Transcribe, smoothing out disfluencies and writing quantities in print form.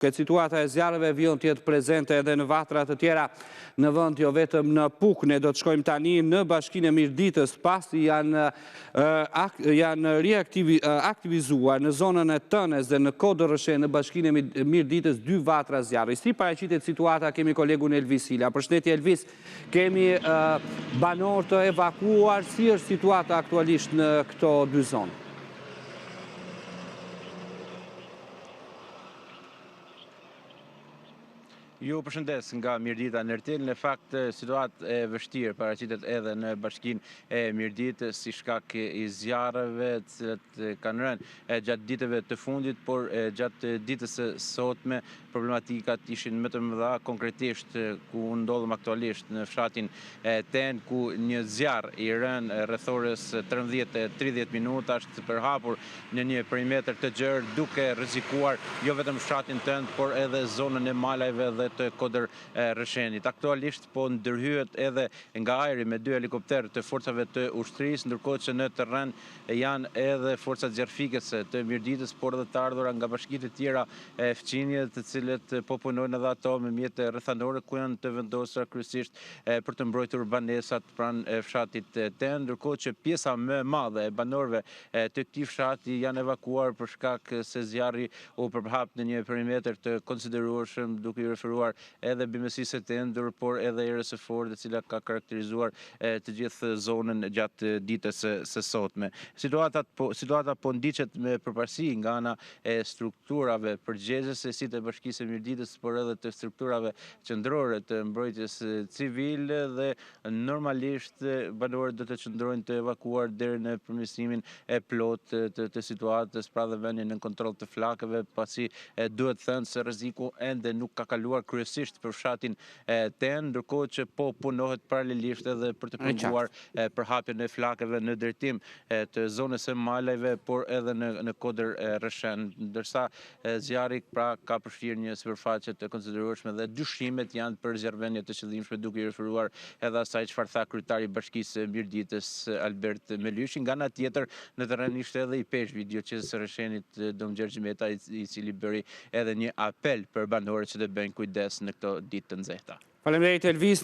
Këtë situata e zjarreve vijon të jetë prezente edhe në vatra të tjera në vend, jo vetëm në Puk. Ne do të shkojmë tani në Bashkinë e Mirditës, pasi janë aktivizuar në zonën e Tënes dhe në Kodërrëshe në Bashkinë e Mirditës 2 vatra zjarri. Si paraqitet situata, kemi kolegun Elvis Hila. Përshëndetje Elvis, kemi banor të evakuuar, si është situata aktualisht në këto 2 zonë? Ju përshëndes nga Mirdita në Ertil. Në fakt, situatë e vështirë paraqitet edhe në Bashkinë e Mirditës si shkak i zjarreve të cilët kanë rënë gjatë ditëve të fundit, por gjatë ditës së sotme problematikat ishin më të mëdha, konkretisht ku ndodhem aktualisht në fshatin Ten, ku një zjarr i rënë rreth orës 13:30 minuta është përhapur në një perimetër të gjerë, duke rrezikuar jo vetëm fshatin Ten, por edhe zonën e Malajve dhe të Kodërrëshenit. Aktualisht po ndërhyet edhe nga ajri me 2 helikopter të forcave të ushtrisë, ndërkohë që në terren janë edhe forcat zjarfikëse të Mirditës, por edhe të ardhura nga bashkitë të tjera fqinje, të cilët po punojnë edhe ato me mjete rrethanore, ku janë të vendosura kryesisht për të mbrojtur banesat pranë fshatit Ten, ndërkohë që pjesa më e madhe e banorëve të këtij fshati janë evakuuar për shkak se zjarri u përhap në një perimetër të konsiderueshëm, duke i referuar edhe bimësisë të endur, por edhe erës së fortë, e cila ka karakterizuar të gjithë zonën gjatë ditës së sotme. Situata po ndiqet me përparësi nga ana e strukturave përgjegjëse si të Bashkisë së Mirditës, por edhe të strukturave qendrore të mbrojtjes civile, dhe normalisht banorët do të qëndrojnë të evakuar deri në përmirësimin e plotë të situatës, pra dhe vënien në kontroll të flakëve, pasi duhet thënë se rreziku ende nuk ka kaluar kryesisht për fshatin Ten, ndërkohë që po punohet paralelisht edhe për të penguar përhapjen e flakëve në drejtim të zonës së Malajve, por edhe në Kodërrëshen, ndërsa zjarri pra ka përfshirë një sipërfaqe të konsiderueshme dhe dyshimet janë për zjarrvënie të qëllimshme, duke i referuar edhe asaj çfarë tha kryetari i Bashkisë së Mirditës Albert Melyshi. Nga ana tjetër, në terren ishte edhe i peshqvi dioqezës së Rreshenit Domgjer Xhimeta, i cili bëri edhe një apel për banorët që të bëjnë kujdes në këto ditë të nxehta. Faleminderit Elvis.